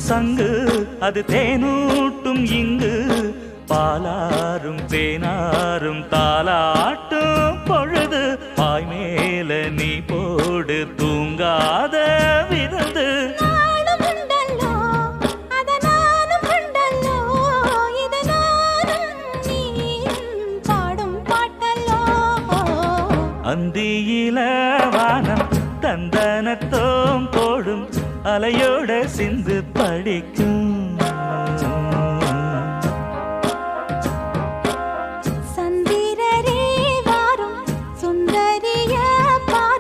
சங்கு அது தேனூட்டும் இங்கு பாலாரும் தேனாரும் தாலாட்டும் பொழுது பாய் மேல நீ போடு தூங்காத விருந்து அந்தியில வானம் தந்தனத்தோம் போடும் அலையோட சிந்து படிக்கும்